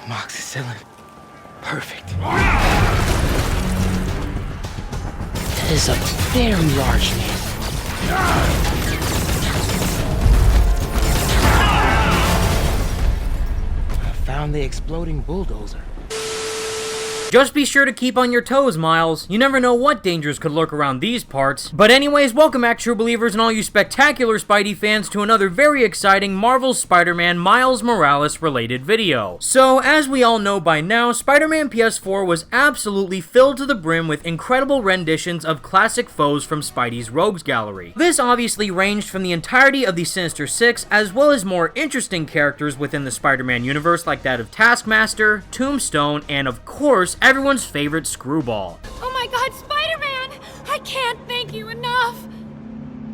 Amoxicillin. Perfect. That is a very large man. I found the exploding bulldozer. Just be sure to keep on your toes, Miles. You never know what dangers could lurk around these parts. But anyways, welcome back, true believers and all you spectacular Spidey fans, to another very exciting Marvel Spider-Man Miles Morales related video. So, as we all know by now, Spider-Man PS4 was absolutely filled to the brim with incredible renditions of classic foes from Spidey's Rogues Gallery. This obviously ranged from the entirety of the Sinister Six, as well as more interesting characters within the Spider-Man universe like that of Taskmaster, Tombstone, and of course, everyone's favorite Screwball. Oh my god, Spider-Man! I can't thank you enough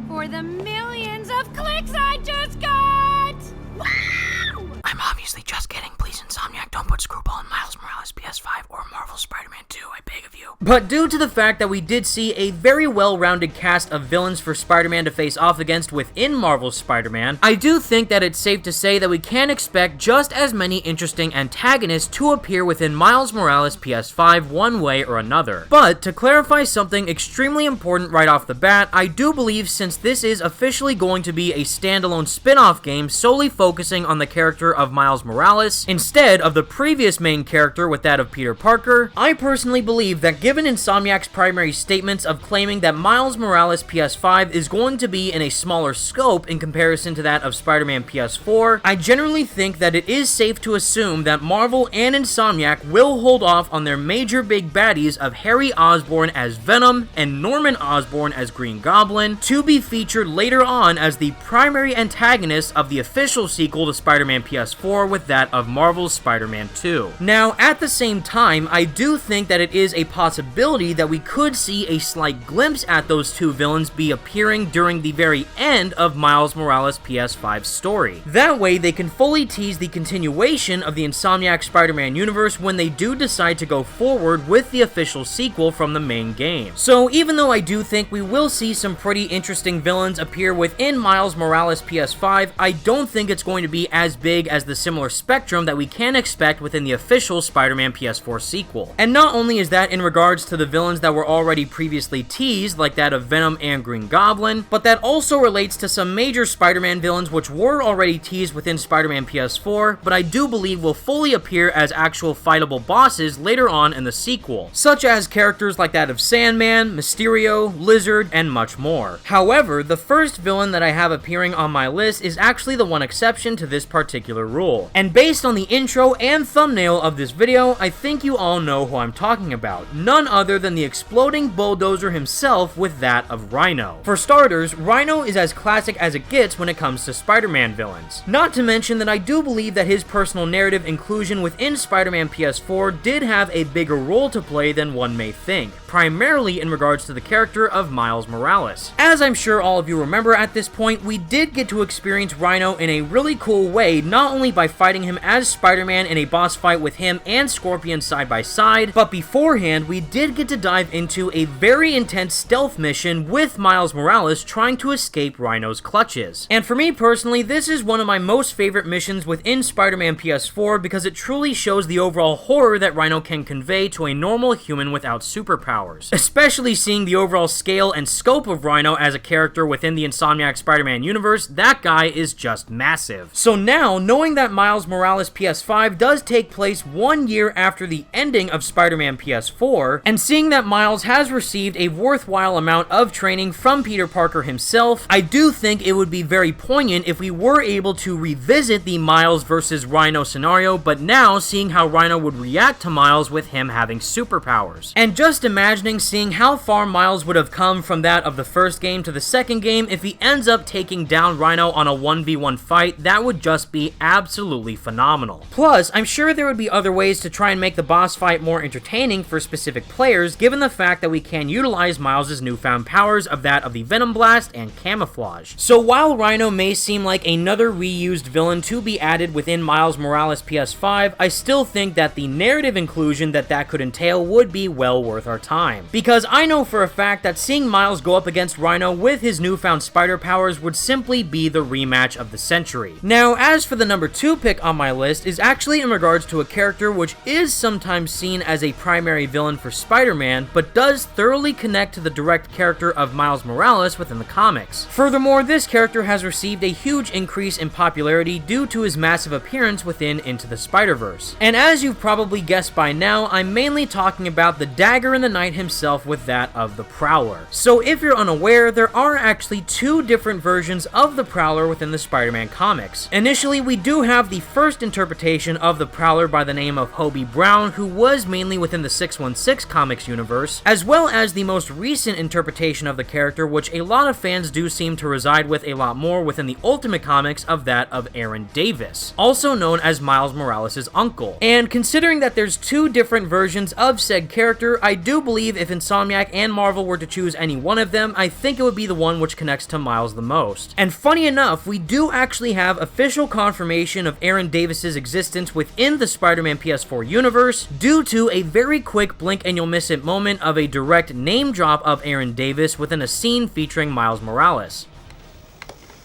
for the millions of clicks I just got! Wow! I'm obviously just kidding. Please, Insomniac, don't put Screwball in Miles Morales PS5 or Marvel Spider-Man 2, I beg of you. But due to the fact that we did see a very well-rounded cast of villains for Spider-Man to face off against within Marvel's Spider-Man, I do think that it's safe to say that we can expect just as many interesting antagonists to appear within Miles Morales PS5 one way or another. But to clarify something extremely important right off the bat, I do believe since this is officially going to be a standalone spin-off game solely focusing on the character of Miles Morales, instead of the previous main character with that of Peter Parker, I personally believe that given Insomniac's primary statements of claiming that Miles Morales PS5 is going to be in a smaller scope in comparison to that of Spider-Man PS4, I generally think that it is safe to assume that Marvel and Insomniac will hold off on their major big baddies of Harry Osborn as Venom and Norman Osborn as Green Goblin to be featured later on as the primary antagonists of the official sequel to Spider-Man PS4 with that of Marvel's Spider-Man 2. Now, at the same time, I do think that it is a possibility that we could see a slight glimpse at those two villains be appearing during the very end of Miles Morales' PS5 story. That way, they can fully tease the continuation of the Insomniac Spider-Man universe when they do decide to go forward with the official sequel from the main game. So, even though I do think we will see some pretty interesting villains appear within Miles Morales' PS5, I don't think it's going to be as big as the similar spectrum that we can expect within the official Spider-Man PS4 sequel. And not only is that in regards to the villains that were already previously teased, like that of Venom and Green Goblin, but that also relates to some major Spider-Man villains which were already teased within Spider-Man PS4, but I do believe will fully appear as actual fightable bosses later on in the sequel, such as characters like that of Sandman, Mysterio, Lizard, and much more. However, the first villain that I have appearing on my list is actually the one exception to this particular rule, and based on the intro and thumbnail of this video, I think you all know who I'm talking about. None other than the exploding bulldozer himself with that of Rhino. For starters, Rhino is as classic as it gets when it comes to Spider-Man villains. Not to mention that I do believe that his personal narrative inclusion within Spider-Man PS4 did have a bigger role to play than one may think, primarily in regards to the character of Miles Morales. As I'm sure all of you remember at this point, we did get to experience Rhino in a really cool way, not only by fighting him as Spider-Man in a boss fight with him and Scorpion side by side, but beforehand we did get to dive into a very intense stealth mission with Miles Morales trying to escape Rhino's clutches. And for me personally, this is one of my most favorite missions within Spider-Man PS4 because it truly shows the overall horror that Rhino can convey to a normal human without superpowers. Especially seeing the overall scale and scope of Rhino as a character within the Insomniac Spider-Man universe, that guy is just massive. So now, knowing that Miles Morales PS5 does take place 1 year after the ending of Spider-Man PS4, and seeing that Miles has received a worthwhile amount of training from Peter Parker himself, I do think it would be very poignant if we were able to revisit the Miles versus Rhino scenario, but now seeing how Rhino would react to Miles with him having superpowers. And just imagining seeing how far Miles would have come from that of the first game to the second game if he ends up taking down Rhino on a 1v1 fight, that would just be absolutely phenomenal. Plus, I'm sure there would be other ways to try and make the boss fight more entertaining for specific players, given the fact that we can utilize Miles' newfound powers of that of the Venom Blast and Camouflage. So while Rhino may seem like another reused villain to be added within Miles Morales PS5, I still think that the narrative inclusion that could entail would be well worth our time. Because I know for a fact that seeing Miles go up against Rhino with his newfound spider powers would simply be the rematch of the century. Now, as for the number 2 pick on my list, is actually in regards to a character which is sometimes seen as a primary villain for Spider-Man, but does thoroughly connect to the direct character of Miles Morales within the comics. Furthermore, this character has received a huge increase in popularity due to his massive appearance within Into the Spider-Verse. And as you've probably guessed by now, I'm mainly talking about the Dagger in the Night himself with that of the Prowler. So if you're unaware, there are actually two different versions of the Prowler within the Spider-Man comics. Initially, we do have the first interpretation of the Prowler by the name of Hobie Brown, who was mainly within the 616 comics universe, as well as the most recent interpretation of the character, which a lot of fans do seem to reside with a lot more within the Ultimate Comics, of that of Aaron Davis, also known as Miles Morales' uncle. And considering that there's two different versions of said character, I do believe if Insomniac and Marvel were to choose any one of them, I think it would be the one which connects to Miles the most. And funny enough, we do actually have official confirmation of Aaron Davis's existence within the Spider-Man PS4 universe due to a very quick blink and you'll miss it moment of a direct name drop of Aaron Davis within a scene featuring Miles Morales.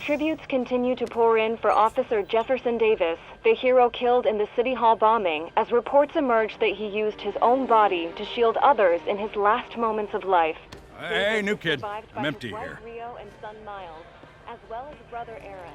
Tributes continue to pour in for Officer Jefferson Davis, the hero killed in the City Hall bombing, as reports emerge that he used his own body to shield others in his last moments of life. Hey, new kid. Survived by I'm his empty wife here. Rio and son Miles, as well as brother Aaron.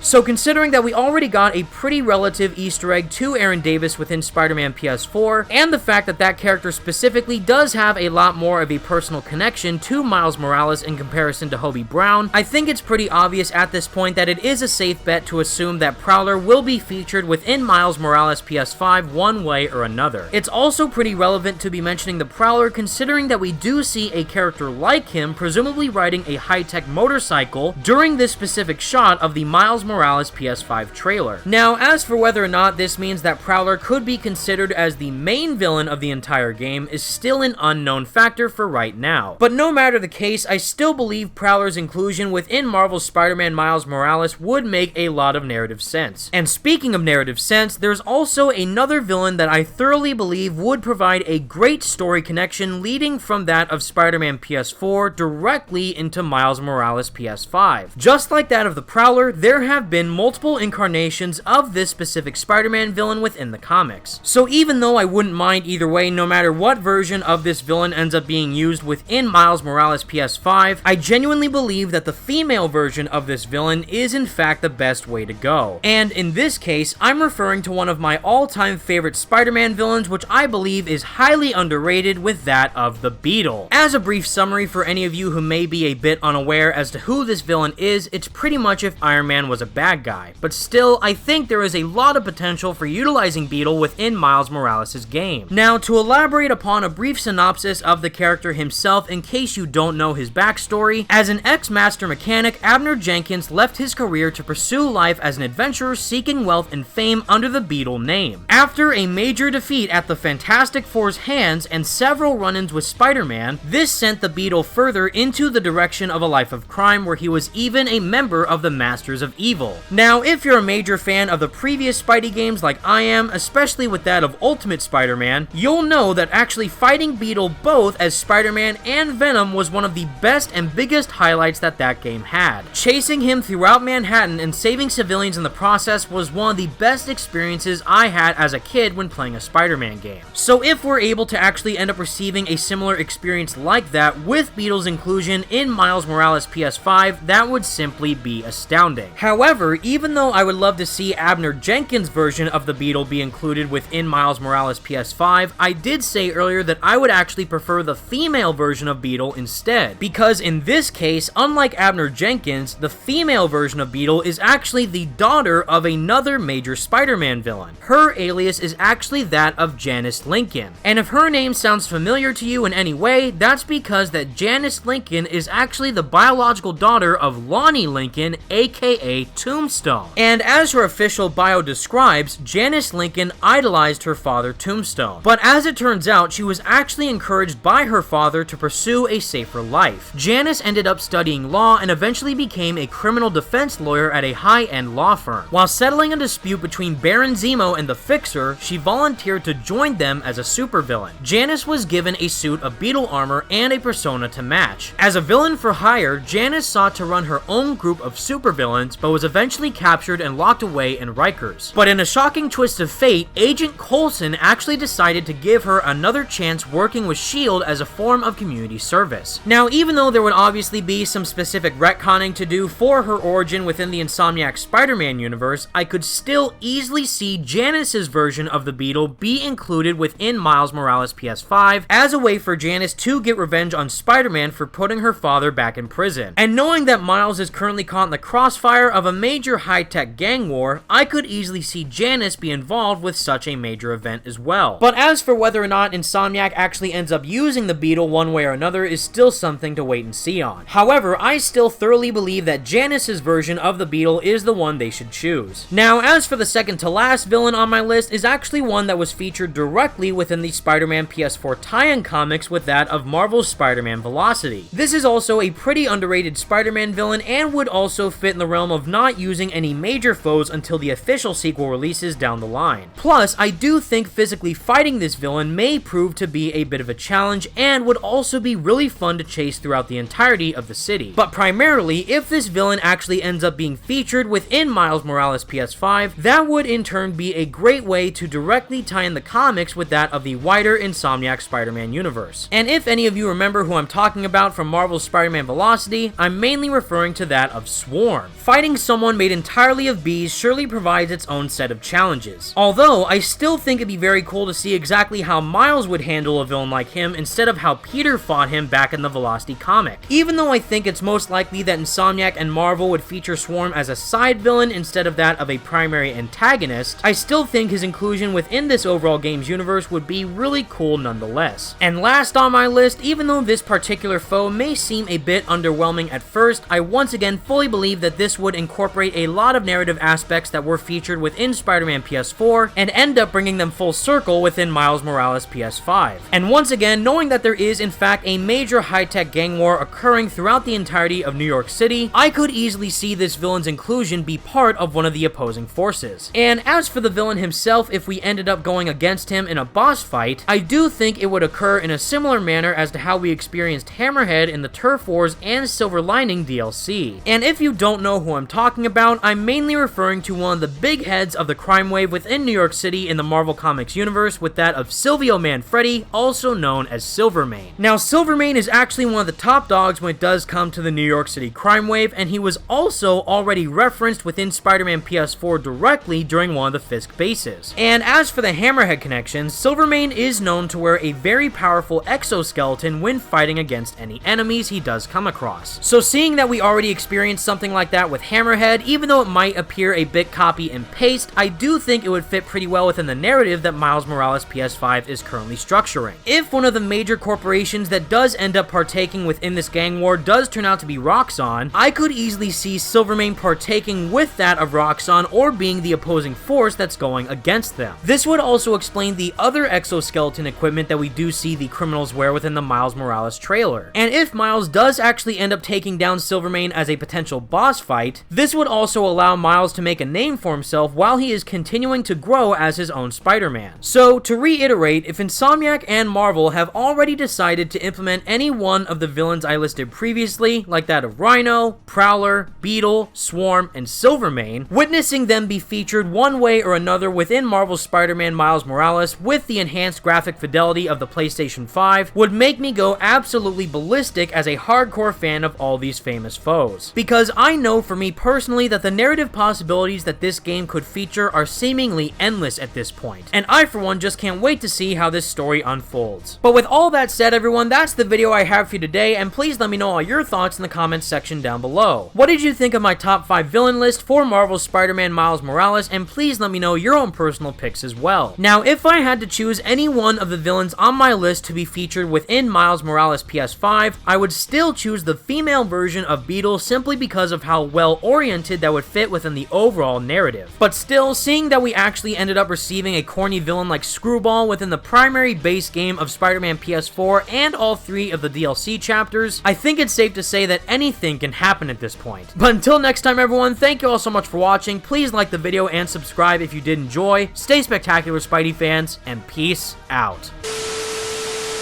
So considering that we already got a pretty relative Easter egg to Aaron Davis within Spider-Man PS4, and the fact that that character specifically does have a lot more of a personal connection to Miles Morales in comparison to Hobie Brown, I think it's pretty obvious at this point that it is a safe bet to assume that Prowler will be featured within Miles Morales PS5 one way or another. It's also pretty relevant to be mentioning the Prowler considering that we do see a character like him presumably riding a high-tech motorcycle during this specific shot of the Miles Morales PS5 trailer. Now, as for whether or not this means that Prowler could be considered as the main villain of the entire game is still an unknown factor for right now. But no matter the case, I still believe Prowler's inclusion within Marvel's Spider-Man Miles Morales would make a lot of narrative sense. And speaking of narrative sense, there's also another villain that I thoroughly believe would provide a great story connection leading from that of Spider-Man PS4 directly into Miles Morales PS5. Just like that of the Prowler, there have been multiple incarnations of this specific Spider-Man villain within the comics. So even though I wouldn't mind either way, no matter what version of this villain ends up being used within Miles Morales PS5, I genuinely believe that the female version of this villain is in fact the best way to go. And in this case, I'm referring to one of my all-time favorite Spider-Man villains, which I believe is highly underrated, with that of the Beetle. As a brief summary for any of you who may be a bit unaware as to who this villain is, it's pretty much if Iron Man was a bad guy, but still, I think there is a lot of potential for utilizing Beetle within Miles Morales' game. Now, to elaborate upon a brief synopsis of the character himself in case you don't know his backstory, as an ex-master mechanic, Abner Jenkins left his career to pursue life as an adventurer seeking wealth and fame under the Beetle name. After a major defeat at the Fantastic Four's hands and several run-ins with Spider-Man, this sent the Beetle further into the direction of a life of crime where he was even a member of the Masters of Evil. Now, if you're a major fan of the previous Spidey games like I am, especially with that of Ultimate Spider-Man, you'll know that actually fighting Beetle both as Spider-Man and Venom was one of the best and biggest highlights that that game had. Chasing him throughout Manhattan and saving civilians in the process was one of the best experiences I had as a kid when playing a Spider-Man game. So if we're able to actually end up receiving a similar experience like that with Beetle's inclusion in Miles Morales PS5, that would simply be astounding. However, even though I would love to see Abner Jenkins' version of the Beetle be included within Miles Morales PS5, I did say earlier that I would actually prefer the female version of Beetle instead, because in this case, unlike Abner Jenkins, the female version of Beetle is actually the daughter of another major Spider-Man villain. Her alias is actually that of Janice Lincoln, and if her name sounds familiar to you in any way, that's because that Janice Lincoln is actually the biological daughter of Lonnie Lincoln, aka Tombstone. And as her official bio describes, Janice Lincoln idolized her father Tombstone. But as it turns out, she was actually encouraged by her father to pursue a safer life. Janice ended up studying law and eventually became a criminal defense lawyer at a high-end law firm. While settling a dispute between Baron Zemo and the Fixer, she volunteered to join them as a supervillain. Janice was given a suit of Beetle armor and a persona to match. As a villain for hire, Janice sought to run her own group of supervillains, but was eventually captured and locked away in Rikers. But in a shocking twist of fate, Agent Coulson actually decided to give her another chance working with S.H.I.E.L.D. as a form of community service. Now, even though there would obviously be some specific retconning to do for her origin within the Insomniac Spider-Man universe, I could still easily see Janice's version of the Beetle be included within Miles Morales PS5 as a way for Janice to get revenge on Spider-Man for putting her father back in prison. And knowing that Miles is currently caught in the crossfire of a major high-tech gang war, I could easily see Janice be involved with such a major event as well. But as for whether or not Insomniac actually ends up using the Beetle one way or another is still something to wait and see on. However, I still thoroughly believe that Janice's version of the Beetle is the one they should choose. Now, as for the second to last villain on my list is actually one that was featured directly within the Spider-Man PS4 tie-in comics with that of Marvel's Spider-Man Velocity. This is also a pretty underrated Spider-Man villain and would also fit in the realm of not using any major foes until the official sequel releases down the line. Plus, I do think physically fighting this villain may prove to be a bit of a challenge and would also be really fun to chase throughout the entirety of the city. But primarily, if this villain actually ends up being featured within Miles Morales PS5, that would in turn be a great way to directly tie in the comics with that of the wider Insomniac Spider-Man universe. And if any of you remember who I'm talking about from Marvel's Spider-Man Velocity, I'm mainly referring to that of Swarm. Fighting someone made entirely of bees surely provides its own set of challenges. Although, I still think it'd be very cool to see exactly how Miles would handle a villain like him instead of how Peter fought him back in the Velocity comic. Even though I think it's most likely that Insomniac and Marvel would feature Swarm as a side villain instead of that of a primary antagonist, I still think his inclusion within this overall game's universe would be really cool nonetheless. And last on my list, even though this particular foe may seem a bit underwhelming at first, I once again fully believe that this would incorporate a lot of narrative aspects that were featured within Spider-Man PS4 and end up bringing them full circle within Miles Morales PS5. And once again, knowing that there is in fact a major high-tech gang war occurring throughout the entirety of New York City, I could easily see this villain's inclusion be part of one of the opposing forces. And as for the villain himself, if we ended up going against him in a boss fight, I do think it would occur in a similar manner as to how we experienced Hammerhead in the Turf Wars and Silver Lining DLC. And if you don't know who I'm talking about, I'm mainly referring to one of the big heads of the crime wave within New York City in the Marvel Comics universe with that of Silvio Manfredi, also known as Silvermane. Now, Silvermane is actually one of the top dogs when it does come to the New York City crime wave, and he was also already referenced within Spider-Man PS4 directly during one of the Fisk bases. And as for the Hammerhead connection, Silvermane is known to wear a very powerful exoskeleton when fighting against any enemies he does come across. So seeing that we already experienced something like that with Hammerhead, even though it might appear a bit copy and paste, I do think it would fit pretty well within the narrative that Miles Morales PS5 is currently structuring. If one of the major corporations that does end up partaking within this gang war does turn out to be Roxxon, I could easily see Silvermane partaking with that of Roxxon or being the opposing force that's going against them. This would also explain the other exoskeleton equipment that we do see the criminals wear within the Miles Morales trailer. And if Miles does actually end up taking down Silvermane as a potential boss fight, this would also allow Miles to make a name for himself while he is continuing to grow as his own Spider-Man. So, to reiterate, if Insomniac and Marvel have already decided to implement any one of the villains I listed previously, like that of Rhino, Prowler, Beetle, Swarm, and Silvermane, witnessing them be featured one way or another within Marvel's Spider-Man Miles Morales with the enhanced graphic fidelity of the PlayStation 5 would make me go absolutely ballistic as a hardcore fan of all these famous foes. Because I know for me personally that the narrative possibilities that this game could feature are seemingly endless at this point, and I for one just can't wait to see how this story unfolds. But with all that said, everyone, that's the video I have for you today, and please let me know all your thoughts in the comments section down below. What did you think of my top 5 villain list for Marvel's Spider-Man Miles Morales, and please let me know your own personal picks as well. Now, if I had to choose any one of the villains on my list to be featured within Miles Morales PS5, I would still choose the female version of Beetle simply because of how well oriented that would fit within the overall narrative. But still, seeing that we actually ended up receiving a corny villain like Screwball within the primary base game of Spider-Man PS4 and all 3 of the DLC chapters, I think it's safe to say that anything can happen at this point. But until next time, everyone, thank you all so much for watching. Please like the video and subscribe if you did enjoy. Stay spectacular, Spidey fans, and peace out.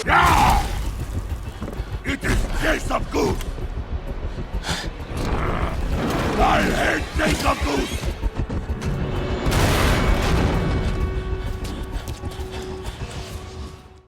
Yeah! It is taste of good. I hate Data Boost!